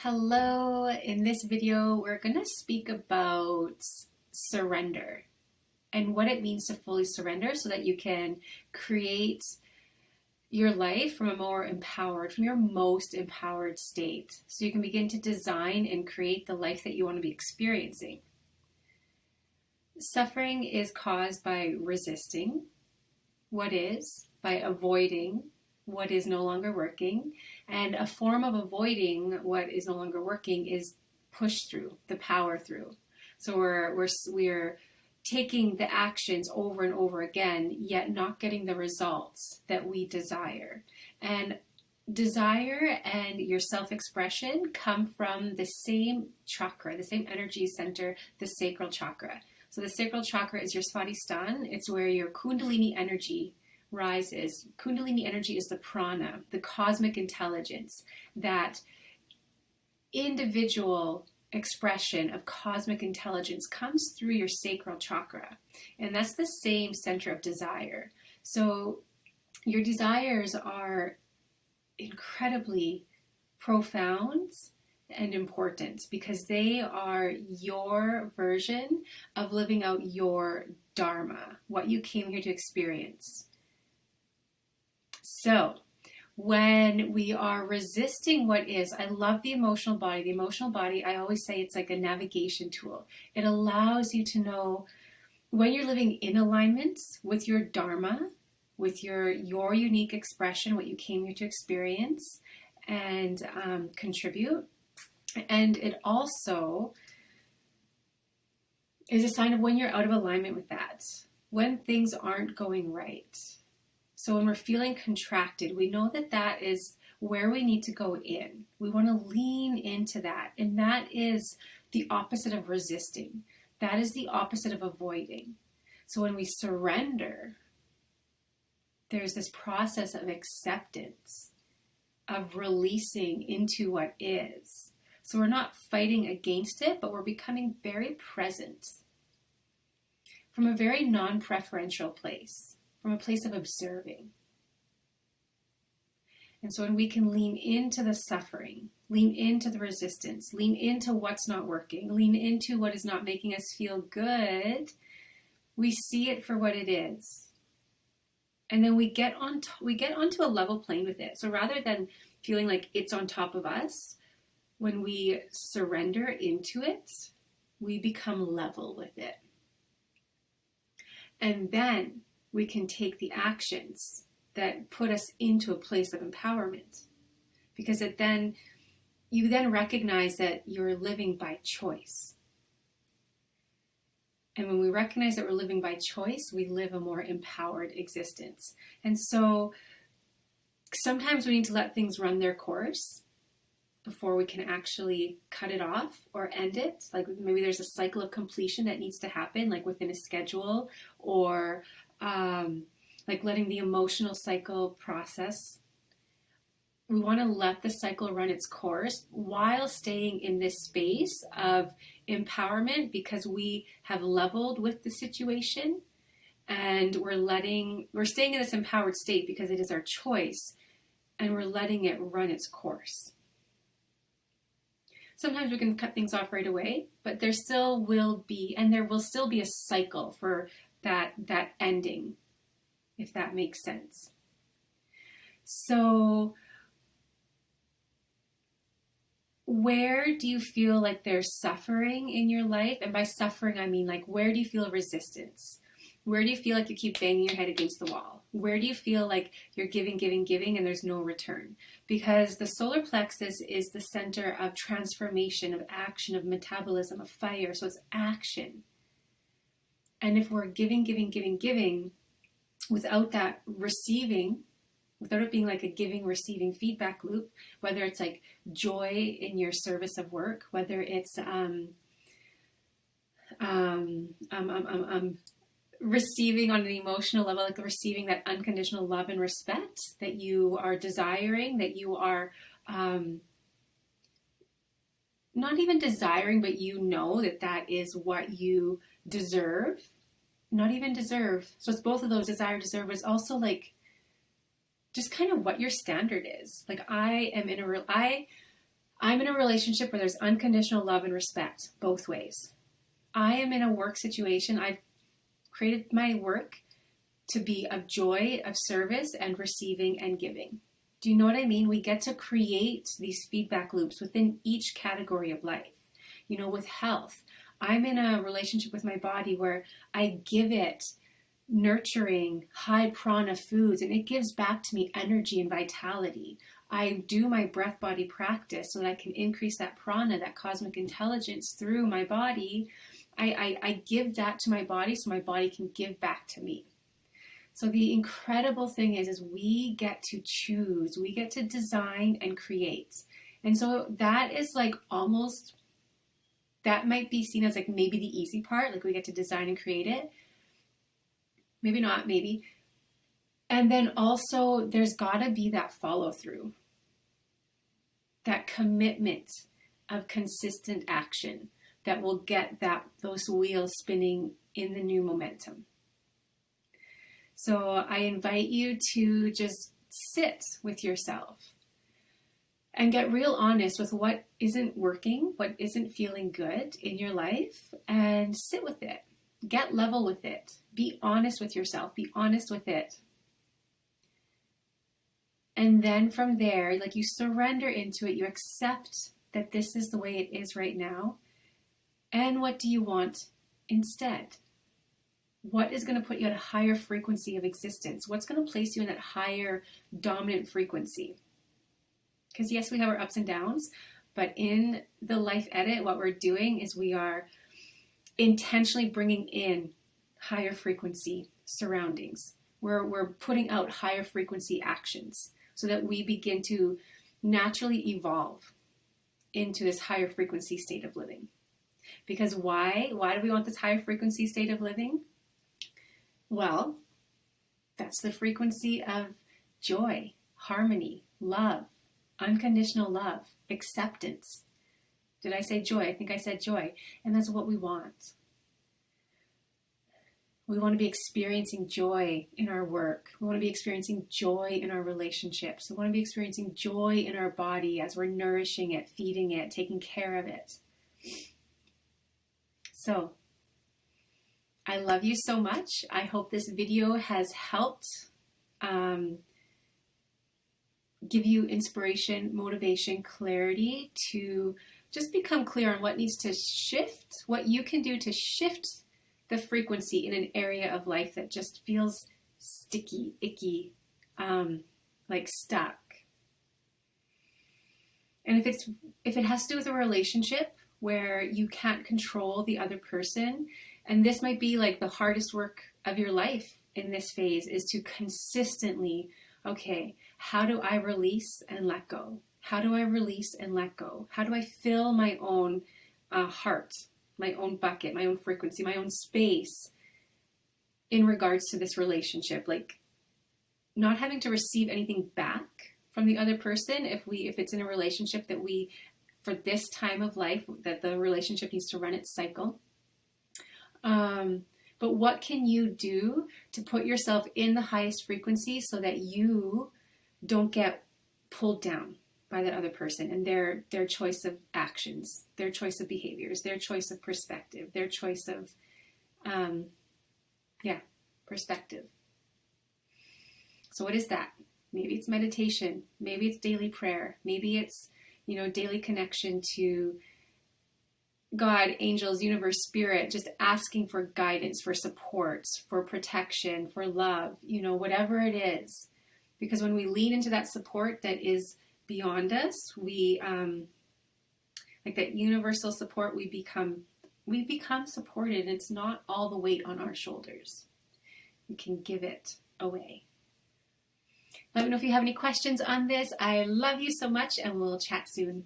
Hello, in this video we're going to speak about surrender and what it means to fully surrender so that you can create your life from from your most empowered state. So you can begin to design and create the life that you want to be experiencing. Suffering is caused by resisting what is, by avoiding what is no longer working, and a form of avoiding what is no longer working is push through, the power through. So we're taking the actions over and over again, yet not getting the results that we desire. And desire and your self-expression come from the same chakra, the same energy center, the sacral chakra. So the sacral chakra is your svadhisthana. It's where your kundalini energy rises. Kundalini energy is the prana, the cosmic intelligence, that individual expression of cosmic intelligence comes through your sacral chakra. And that's the same center of desire. So your desires are incredibly profound and important because they are your version of living out your dharma, what you came here to experience. So when we are resisting what is, I love the emotional body. The emotional body, I always say it's like a navigation tool. It allows you to know when you're living in alignment with your dharma, with your unique expression, what you came here to experience and contribute. And it also is a sign of when you're out of alignment with that, when things aren't going right. So when we're feeling contracted, we know that that is where we need to go in. We want to lean into that. And that is the opposite of resisting. That is the opposite of avoiding. So when we surrender, there's this process of acceptance, of releasing into what is. So we're not fighting against it, but we're becoming very present from a very non-preferential place, from a place of observing. And so when we can lean into the suffering, lean into the resistance, lean into what's not working, lean into what is not making us feel good, we see it for what it is. And then we get onto a level plane with it. So rather than feeling like it's on top of us, when we surrender into it, we become level with it. And then we can take the actions that put us into a place of empowerment. Because you then recognize that you're living by choice. And when we recognize that we're living by choice, we live a more empowered existence. And so sometimes we need to let things run their course before we can actually cut it off or end it. Like maybe there's a cycle of completion that needs to happen, like within a schedule, or like letting the emotional cycle process. We want to let the cycle run its course while staying in this space of empowerment because we have leveled with the situation and we're staying in this empowered state because it is our choice and we're letting it run its course. Sometimes we can cut things off right away, but there will still be a cycle for that ending, if that makes sense. So where do you feel like there's suffering in your life? And by suffering, I mean like, where do you feel resistance? Where do you feel like you keep banging your head against the wall? Where do you feel like you're giving, and there's no return? Because the solar plexus is the center of transformation, of action, of metabolism, of fire. So it's action. And if we're giving, without that receiving, without it being like a giving, receiving feedback loop, whether it's like joy in your service of work, whether it's receiving on an emotional level, like receiving that unconditional love and respect that you are desiring, that you are not even desiring, but you know that is what you deserve. Not even deserve. So it's both of those, desire, deserve, but it's also like just kind of what your standard is. Like I I'm in a relationship where there's unconditional love and respect both ways. I am in a work situation. I've created my work to be of joy, of service, and receiving and giving. Do you know what I mean? We get to create these feedback loops within each category of life. You know, with health, I'm in a relationship with my body where I give it nurturing, high prana foods, and it gives back to me energy and vitality. I do my breath body practice so that I can increase that prana, that cosmic intelligence through my body. I give that to my body so my body can give back to me. So the incredible thing is we get to choose, we get to design and create. And so that is like almost, that might be seen as like maybe the easy part, like we get to design and create it. Maybe not, maybe. And then also there's gotta be that follow through, that commitment of consistent action that will get those wheels spinning in the new momentum. So I invite you to just sit with yourself and get real honest with what isn't working, what isn't feeling good in your life, and sit with it. Get level with it. Be honest with yourself. Be honest with it. And then from there, like you surrender into it, you accept that this is the way it is right now. And what do you want instead? What is going to put you at a higher frequency of existence? What's going to place you in that higher dominant frequency? Because yes, we have our ups and downs, but in the life edit, what we're doing is we are intentionally bringing in higher frequency surroundings. We're putting out higher frequency actions so that we begin to naturally evolve into this higher frequency state of living. Because why? Why do we want this higher frequency state of living? Well, that's the frequency of joy, harmony, love, unconditional love, acceptance. Did I say joy? I think I said joy. And that's what we want. We want to be experiencing joy in our work. We want to be experiencing joy in our relationships. We want to be experiencing joy in our body as we're nourishing it, feeding it, taking care of it. So, I love you so much. I hope this video has helped give you inspiration, motivation, clarity to just become clear on what needs to shift, what you can do to shift the frequency in an area of life that just feels sticky, icky, like stuck. And if it has to do with a relationship where you can't control the other person, and this might be like the hardest work of your life in this phase, is to consistently, okay, how do I release and let go? How do I release and let go? How do I fill my own heart, my own bucket, my own frequency, my own space in regards to this relationship? Like not having to receive anything back from the other person if it's in a relationship that we, for this time of life, that the relationship needs to run its cycle. But what can you do to put yourself in the highest frequency so that you don't get pulled down by that other person and their choice of actions, their choice of behaviors, their choice of perspective, their choice of, perspective. So what is that? Maybe it's meditation. Maybe it's daily prayer. Maybe it's, daily connection to God, angels, universe, spirit, just asking for guidance, for support, for protection, for love, whatever it is. Because when we lean into that support that is beyond us, we, like that universal support, we become supported, and it's not all the weight on our shoulders. We can give it away. Let me know if you have any questions on this. I love you so much, and we'll chat soon.